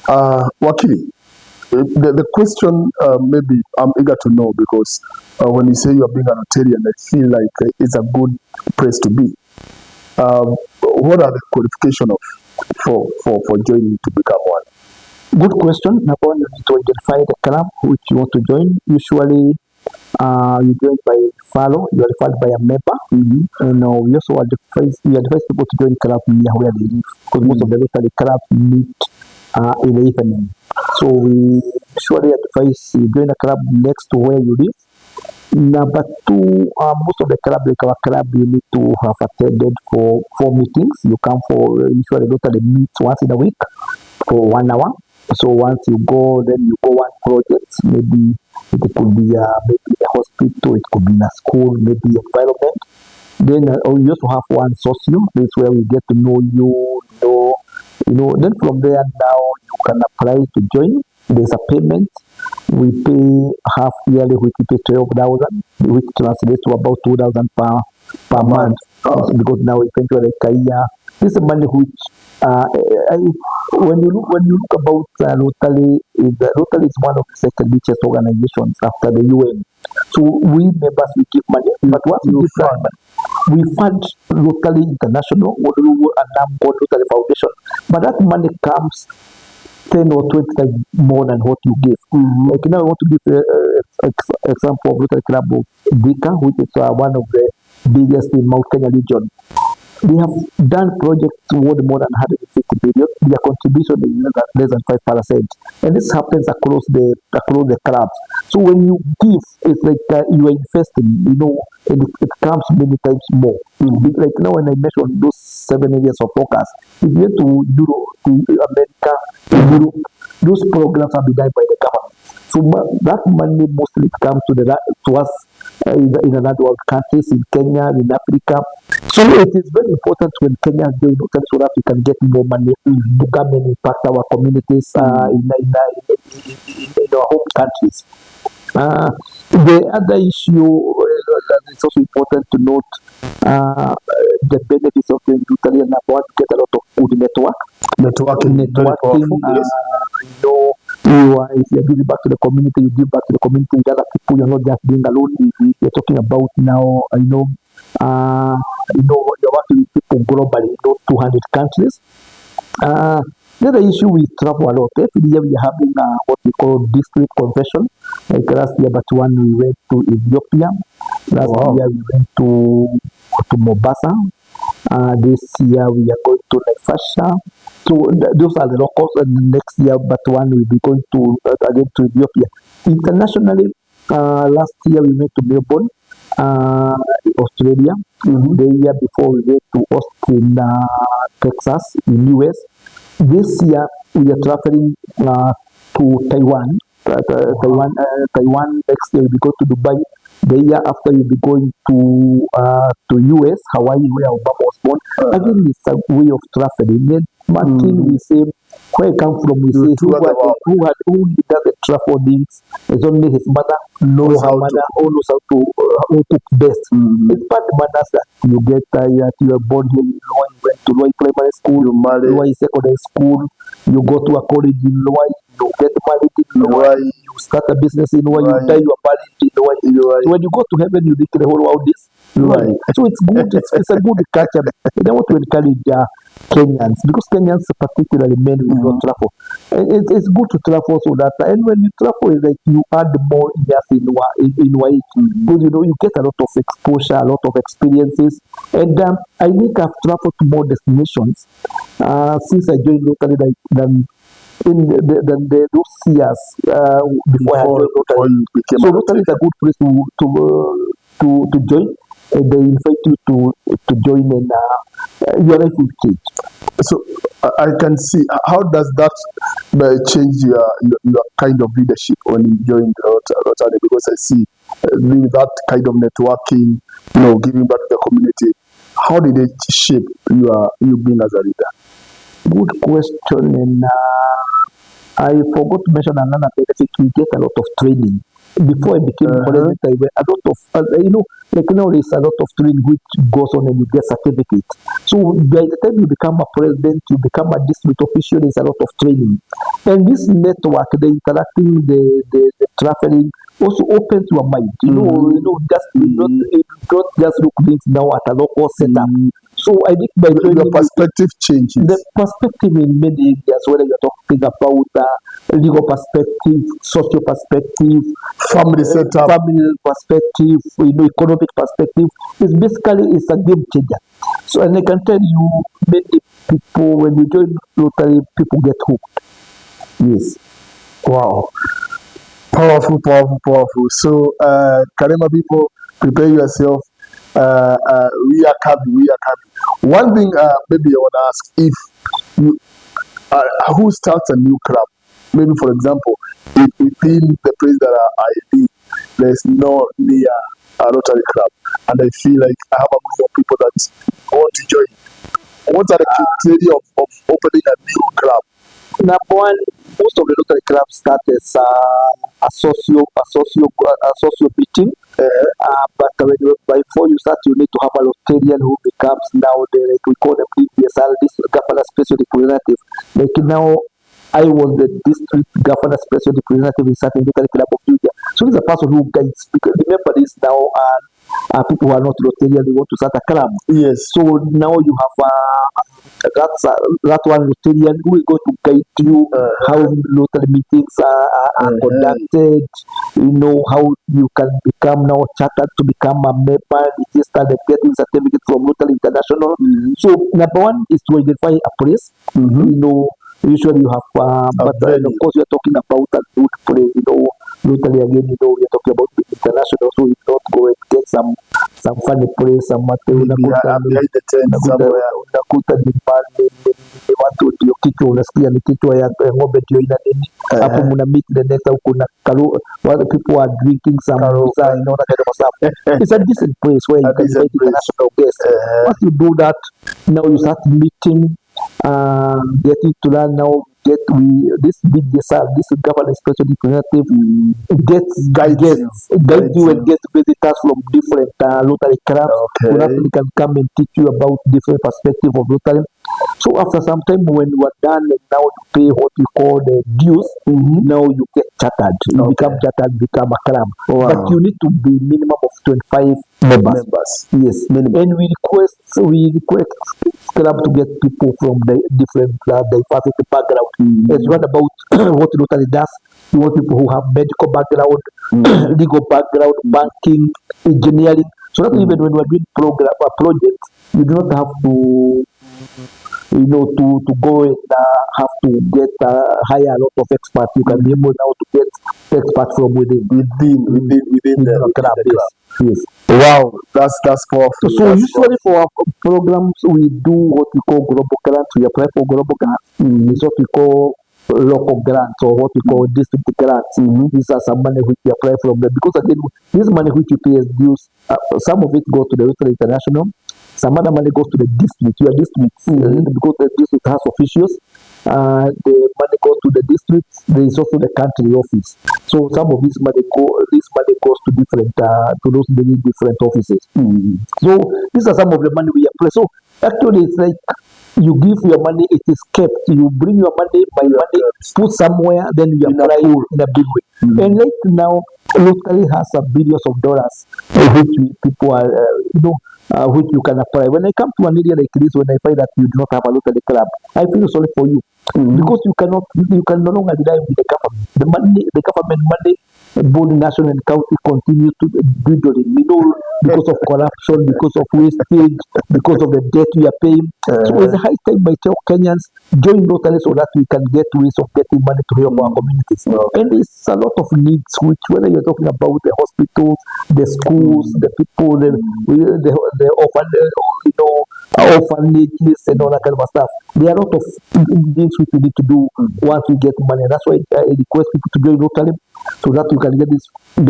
Wakili, the question maybe I'm eager to know because when you say you're being an Rotarian, I feel like it's a good place to be. What are the qualifications for joining to become one? Good question. Number one, you need to identify the club which you want to join. Usually, you join by follow. You are referred by a member, and we also advise people to join club near where they live because most of the local clubs meet in the evening. So we usually advise you join a club next to where you live. Number two, most of the club, like our club, you need to have attended for 4 meetings. You come for usually locally meet once in a week for 1 hour. So once you go, then you go one project. Maybe it could be maybe a hospital, it could be in a school, maybe environment. Then we also have one socio. This is where we get to know you, Then from there now you can apply to join. There's a payment. We pay half yearly, which we pay 12,000, which translates to about 2,000 per month. Because now eventually like a year, this is money which when you look about Rotary is one of the second richest organizations after the UN. So we members we give money, but once we give money, we fund Rotary International, and now called Rotary Foundation. But that money comes 10 or 20 times more than what you give. Like now I want to give an example of Rotary Club of Dika, which is one of the biggest in Mount Kenya region. They have done projects worth more than 150 billion. Their contribution is less than 5%, and this happens across the clubs. So when you give, it's like you are investing. And it comes many times more. Like now, when I mentioned those 7 areas of focus, if you go to Europe, to America, to Europe, those programs are done by the government. So that money mostly comes to us in another world countries, in Kenya, in Africa. So it is very important when Kenyans join so that we can get more money to come and impact our communities in our home countries. The other issue that is also important to note, the benefits of the Rotary and about get a lot of good networking. If you're giving back to the community, you give back to the community with other people. You're not just being alone. You're talking about now, you're working with people globally in those 200 countries. The other issue, we travel a lot. Every year we are having what we call district convention. Like last year, but one we went to Ethiopia. Last year we went to Mombasa. This year we are going to Naivasha. So those are the locals, and next year, but one will be going to again to Ethiopia. Internationally, last year we went to Melbourne, Australia. The year before we went to Austin, Texas, in US. This year we are traveling to Taiwan. Taiwan. Next year we go to Dubai. The year after you'll be going to US, Hawaii, where Obama was born. Again, it's a way of traveling. Martin, we say, where I come from, we say, who doesn't travel things? It's only his mother knows how to cook best. It's part of manners that you get tired, you are born here, you went to Loy Primary School, Loy Secondary School, you go to a college in Loy, you get married in Loy, you start a business in Loy, you die, you are married in Loy. So when you go to heaven, you think the whole world is Loy. So it's good, it's a good culture. And I want to encourage Kenyans, because Kenyans particularly men will not travel. It's good to travel so that, and when you travel, it's like you add more years in Hawaii, because you get a lot of exposure, a lot of experiences. And I think I've traveled to more destinations since I joined locally than those years before I joined locally. So locally is a good place to join. They invite you to join, and your life will change. So I can see how does that change your kind of leadership when you join Rotary, because I see that kind of networking, giving back to the community. How did it shape you being as a leader? Good question, and I forgot to mention another benefit. We get a lot of training. before I became president, I went a lot of, like now there's a lot of training which goes on and you get certificate. So by the time you become a president, you become a district official, there's a lot of training. And this network, the interacting, the traveling, also opens your mind. Just not just look things now at a local setup. So I think by your perspective changes. The perspective in many areas, whether you're talking about legal perspective, social perspective, family setup, family perspective, economic perspective, it's a game changer. So, and I can tell you, many people, when you join Rotary, people get hooked. Yes. Wow. Powerful. So, Karema people, prepare yourself. We are coming. One thing, maybe I want to ask, if you, who starts a new club? Maybe, for example, if within the place that I live, there's no near a Rotary club, and I feel like I have a group of people that want to join. What are the criteria of opening a new club? Number one, most of the Rotary clubs start as a socio meeting. But before you start, you need to have a Rotarian who becomes now like we call them DPSR, this governor special representative. Like now, I was the district governor special representative in certain Rotary Club of India. So he's a person who guides. Because remember this now, people who are not Rotarian, they want to start a club. Yes. So now you have that one Rotarian who is going to guide you how Rotary meetings are conducted. How you can become now chartered to become a member, register and getting certificate from Rotary International. So number one is to identify a place. Usually you have, but of course we are talking about a good place. Rotary again, we are talking about the international, so you don't go and get some funny place, some material. Unakuta nyumbani watu ndio kichwa unasikia ni kichwa ya ng'ombe ndio ina nini hapo mna meet the next kuna while people are drinking some kind of stuff. It's a decent place where you can invite international guests. Once you do that, now you start meeting, getting to learn now. This governance special representative guide you and get visitors from different Rotary clubs so that they can come and teach you about different perspective of Rotary. So after some time, when you are done, and now you pay what you call the dues. Now you get chartered. You become chartered, become a club. But you need to be minimum of 25 members. Yes, minimum. And we request club to get people from the different diversity background. It's not about what Rotary does. You want people who have medical background, legal background, banking, engineering. So that even when we're doing projects, you do not have to to go and have to get hire a lot of experts. You can be able now to get experts from within the club. Yes. Wow, that's powerful. So usually for our programs, we do what we call global grants. We apply for global grants. It's what we call local grants or what we call district grants. These are some money which we apply from them. Because again, this money which you pay as dues, some of it goes to the Rotary International. Some other money goes to the district, your district, because the district has officials. The money goes to the district. There is also the country office. So some of this money goes to different to those many different offices. So these are some of the money we apply. So actually, it's like you give your money, it is kept. You bring your money, my money, put somewhere, then you apply in a big way. And right now, locally has billions of dollars, which people are, which you can apply. When I come to an area like this, when I find that you do not have a Rotary club, I feel sorry for you because you can no longer rely on the government. The government money, both national and county, continues to dwindling. Because of corruption, because of wastage, because of the debt we are paying. So it's a high time by Kenyans join Rotary so that we can get ways of getting money to help our communities. And there's a lot of needs, which whether you're talking about the hospitals, the schools, the people, the orphanages and all that kind of stuff. There are a lot of things which we need to do once we get money. And that's why I request people to join Rotary so that we can get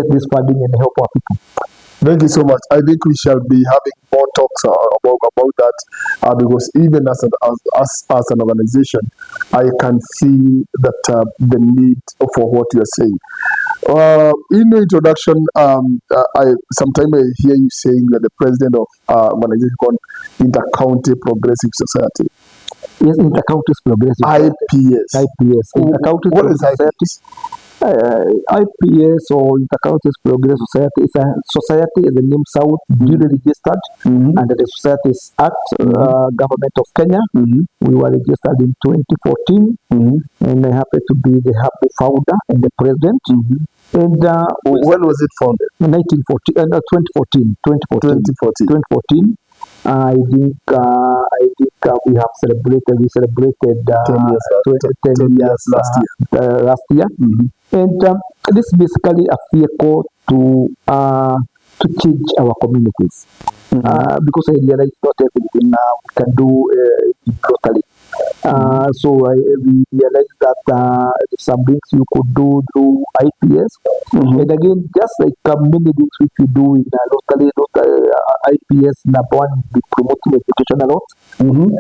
this funding and help our people. Thank you so much. I think we shall be having more talks about that because even as an organization, I can feel that the need for what you are saying. In the introduction, I sometime I hear you saying that the president of organization called Inter-County Progressive Society. Yes, Inter-County Progressive IPS. IPS. Inter-County What is IPS? IPS or Inter-County Progressive Society is a society, as the name sounds, duly registered under the Societies Act, Government of Kenya. We were registered in 2014, and I happen to be the happy founder and the president. And when was it founded? 2014. 2014. I think we celebrated 10 years last year. And this is basically a vehicle to change our communities, because I realize not everything we can do locally. So we realized that there's some things you could do through IPS, and again, just like many things which we do in locally, IPS number one, we promoting education a lot.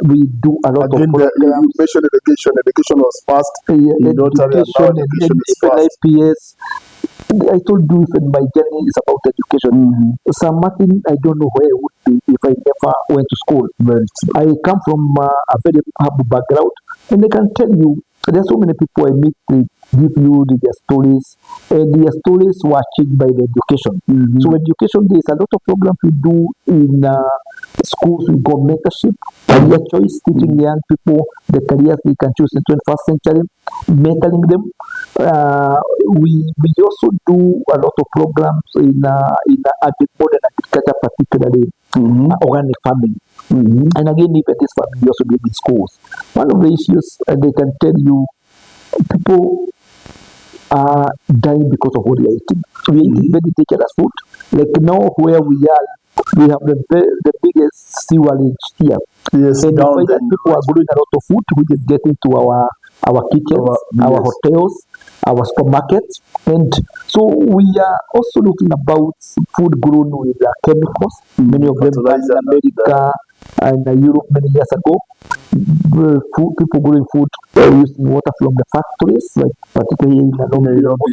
We do a lot again, of programs. You mentioned education. Education was fast. Education and even IPS. I told you even my journey is about education. Martin, I don't know where I would be if I never went to school. I come from a very humble background, and I can tell you, there are so many people I meet, they give you their stories, and their stories were changed by the education. So education, there's a lot of programs we do in schools. We got mentorship, career choice, teaching young people the careers they can choose in 21st century, mentoring them. We also do a lot of programs in modern agriculture, particularly organic farming. And again, even this farming, we also do in schools. One of the issues they can tell you, people are dying because of what they are eating. We are eating very dangerous food. Like now where we are, we have the biggest sewerage here. Yes, and down that people are growing a lot of food, which is getting to our kitchens, our hotels, our supermarkets. And so we are also looking about food grown with chemicals. Many of them in America and Europe many years ago. People growing food using water from the factories, like particularly in Nairobi.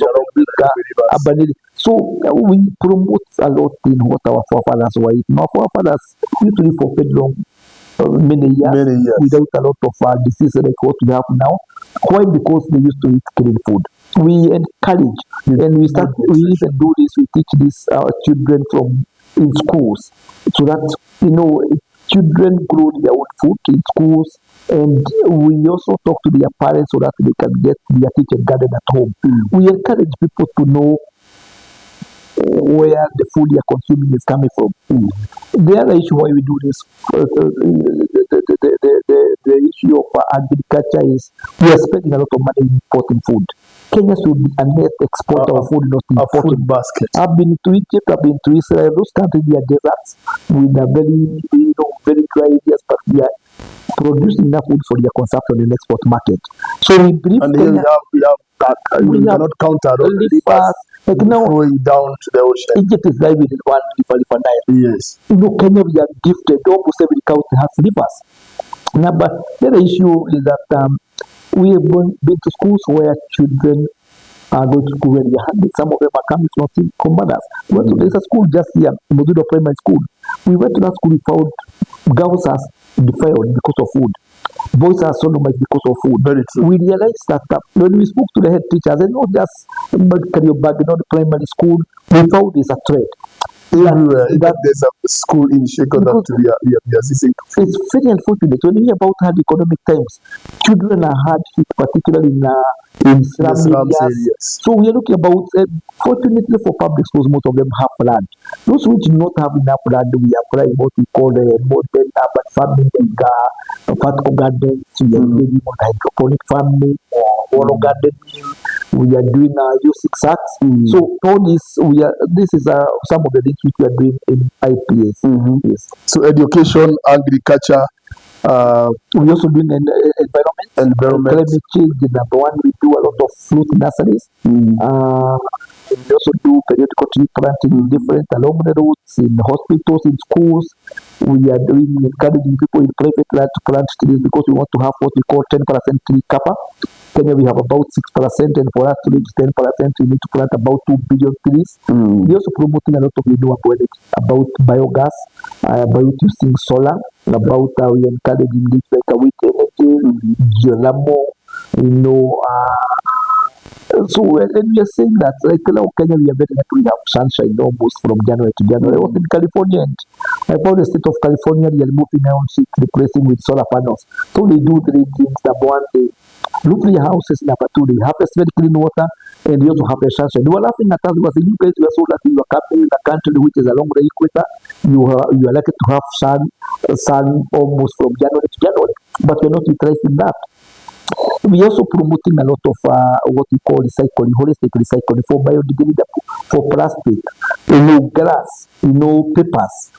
So we promote a lot in what our forefathers were eating. Our forefathers used to live for very long, many years without a lot of disease like what we have now. Why? Because they used to eat clean food. We encourage, and we even do this. We teach this children from in schools, so that children grow their own food in schools, and we also talk to their parents so that they can get their kitchen garden at home. We encourage people to know where the food you're consuming is coming from. The other issue why we do this, the issue of agriculture is we are spending a lot of money importing food. Kenya should be a net exporter of food, not importing. Food basket. I've been to Egypt, I've been to Israel. Those countries, they are deserts with a very, very dry areas, but we are producing enough food for their consumption in the export market. So we believe Kenya, we cannot count our rivers like now flowing down to the ocean. Egypt is like with one river Nile. Yes. Kenya, we are gifted. Almost every country has rivers. Now, but the other issue is that we have been to schools where children are going to school very handy. Some of them are coming from single mothers. There's a school just here, Modudo Primary School. We went to that school, we found girls are defiled because of food. Boys are sodomized because of food. Very true. We realized that when we spoke to the head teachers, and not just carry your bag, the primary school, we found it's a threat. Everywhere, there's a school in Sheko that we are assisting. It's very unfortunate. When we hear about hard economic times, children are hard hit, particularly in slum areas. So we are looking about, fortunately for public schools, most of them have land. Those which do not have enough land, we apply what we call modern urban farming, like vertical gardens, we are doing hydroponic farming or hollow gardening. We are doing U6 acts. So all this, this is some of the things which we are doing in IPS. Yes. So education, agriculture. We also doing environment. Climate change is number one. We do a lot of fruit nurseries. We also do periodical tree planting in different along the roads, in hospitals, in schools. We are encouraging people in private land to plant trees because we want to have what we call 10% tree cover. Kenya, we have about 6%, and for us to reach 10%, we need to plant about 2 billion trees. We're also promoting a lot of renewable energy, about biogas, about using solar, about we encouraging this like a wind energy, geothermal, so when we are saying that, like now Kenya, we are very happy we have sunshine almost from January to January. I was in California, and I found the state of California, they are moving now shit, replacing with solar panels. So they do 3 things. Number one, they look for your houses. Number two, they harvest very clean water, and they also have a sunshine. They were laughing at us because you guys were so lucky you are coming in a country which is along the equator. You are lucky to have sun almost from January to January, but we're not utilizing that. We also promoting a lot of what we call recycling, holistic recycling for biodegradable, for plastic, glass, papers.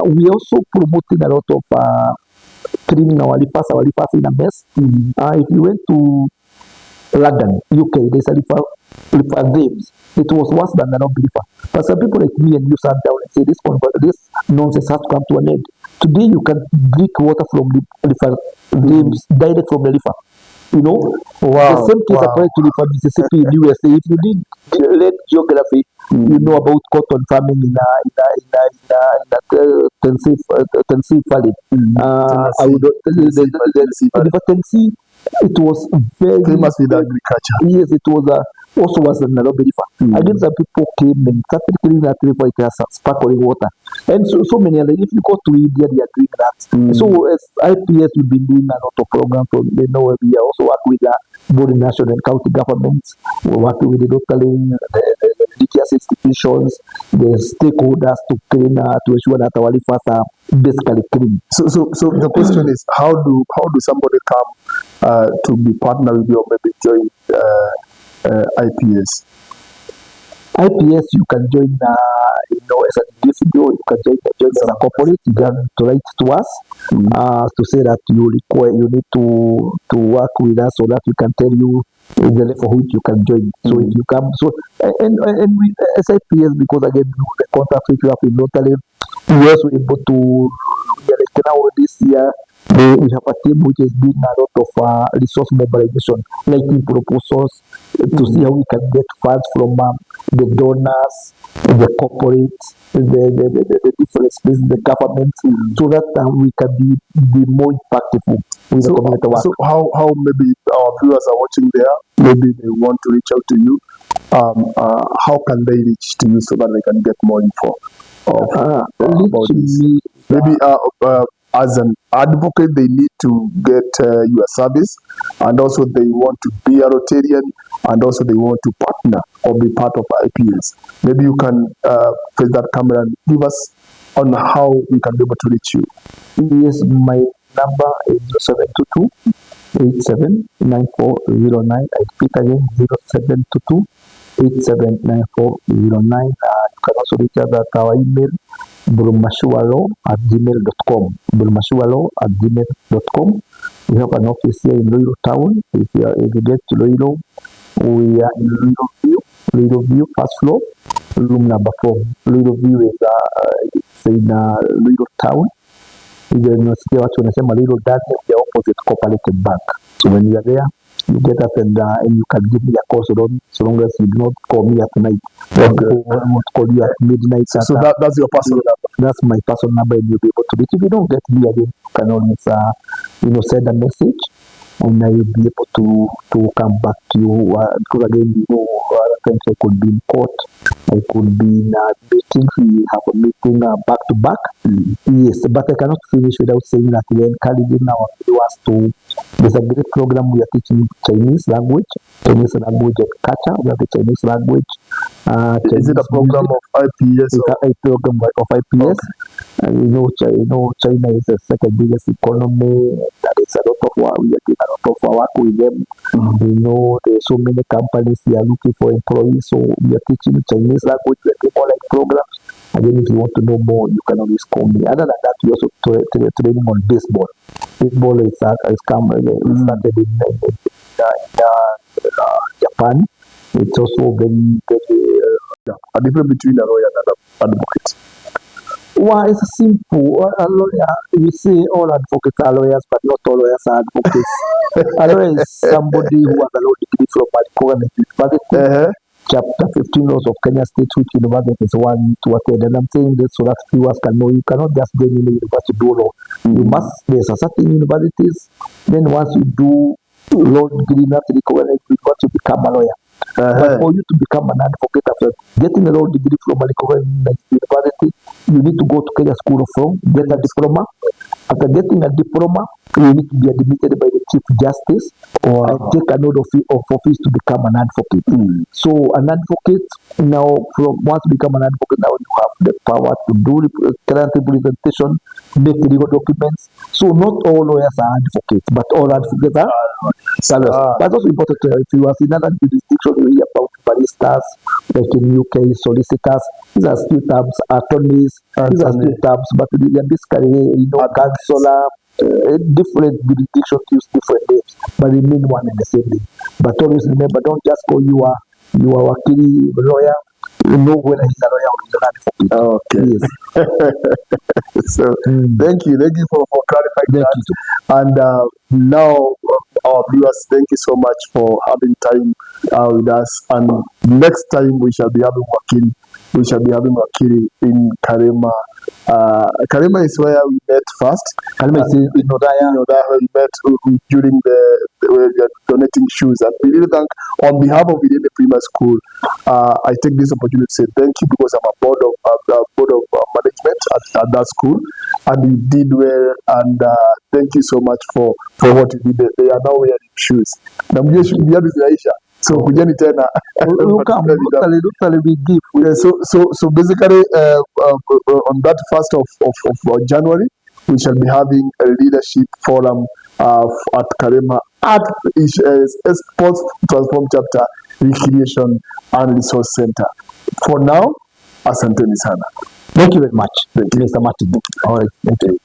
We also promoting a lot of cleaning our rivers. Our rivers in a mess. If you went to London, UK, there's a river Thames. It was worse than the non-believer. But some people like me and you sat down and say this nonsense has to come to an end. Today you can drink water from the river Thames direct from the river. The same case applies to river Mississippi in USA. If you did learn geography, you know about cotton farming in Tennessee Valley. The river Tennessee. It was very famous with agriculture. Yes, it was also was a Nairobi river. Again, some people came and started cleaning that river. It has sparkling water, and so many other. If you go to India, they are doing that. So as IPS, we've been doing a lot of programs. So we also work with both the national and county governments. We're working with the local, the religious institutions, the stakeholders to clean to ensure that our rivers are basically clean. So the question is, how do somebody come to be partner with you or maybe join IPS? IPS, you can join, as an individual, you can join as a corporate. You can write to us to say that you need to work with us so that we can tell you the level which you can join. So if you come, and we, as IPS, because again, the contract which you have in locally, we also able to, now this year, we have a team which is doing a lot of resource mobilization, making proposals to see how we can get funds from the donors, the corporates, the different spaces, the governments, so that we can be more impactful with the community work. So how maybe our viewers are watching there, maybe they want to reach out to you. How can they reach to you so that they can get more info about this? Maybe as an advocate, they need to get your service, and also they want to be a Rotarian, and also they want to partner or be part of IPS. Maybe you can face that camera and give us on how we can be able to reach you. Yes, my number is 0722 879409. I repeat again, 0722 879409. You can also reach us at our email, mburumachua@gmail.com. mburumachua@gmail.com. We have an office here in Loiro Town. If you get to Loiro, we are in Loiro View, first floor, room number 4. Loiro View is in Loiro Town. Unasikia watu wanasema Loiro Dad, we are opposite Cooperative Bank. So when you are there, you get us and you can give me a call so long as you do not call me at night. I won't call you at midnight. So that's your personal number? That's my personal number, and you'll be able to reach. If you don't get me again, you can always send a message, and I will be able to come back to you. Because again, times I could be in court, I could be in a meeting. We have a meeting back to back. Yes, but I cannot finish without saying that we are encouraging our viewers to. There's a great program we are teaching Chinese language and culture. We have the Chinese language. Is it a program of IPS? It's a program of IPS. Okay. China is the second biggest economy. There is a lot of work. We are doing a lot of work with them. There's so many companies they are looking for employees. So we are teaching Chinese language. We are doing online programs. Again, if you want to know more, you can always call me. Other than that, we also training on baseball. Baseball is started in Japan. It's also very, very a difference between a lawyer and an advocate. Well, it's simple. A lawyer, we say all advocates are lawyers, but not all lawyers are advocates. A lawyer is somebody who has a law degree from a government university. Chapter 15 laws of Kenya State, which university is one to attend. And I'm saying this so that viewers can know you cannot just go in the university to do law. You must, there's a certain universities, then once you do law degree, not the government, you got to become a lawyer. But for you to become an advocate after getting a law degree from a recognized university, you need to go to Kenya School of Law, get a diploma. After getting a diploma, you need to be admitted by the Chief Justice and take an oath of office to become an advocate. So an advocate now, from once you become an advocate, now you have the power to do current representation, make legal documents. So not all lawyers are advocates, but all advocates are lawyers. That's also important to know. If you are in another jurisdiction, you hear about baristas, like in UK, solicitors. These are still terms, attorneys. These are still terms, but in this career, counselor, different jurisdictions use different names, but they mean one and the same thing. But always remember, don't just call you a Wakili lawyer. You know whether he's a lawyer or he's an advocate. Okay. Yes. So thank you for clarifying that. And now, our viewers, thank you so much for having time with us. And next time we shall be having Wakili. We shall be having Wakili in Karema. Karema is where we met first. Karema is in Odaya. Where we met during where we are donating shoes. And we really thank, on behalf of within the Premier School, I take this opportunity to say thank you, because I'm a board of management at that school, and you did well. And thank you so much for what you did. They are now wearing shoes. So kujeni tena. So basically on that 1st of January, we shall be having a leadership forum at Karema at Sports Transform Chapter Recreation and Resource Center. For now, asanteni sana. Thank you very much, Mr. Martin. All right, thank you.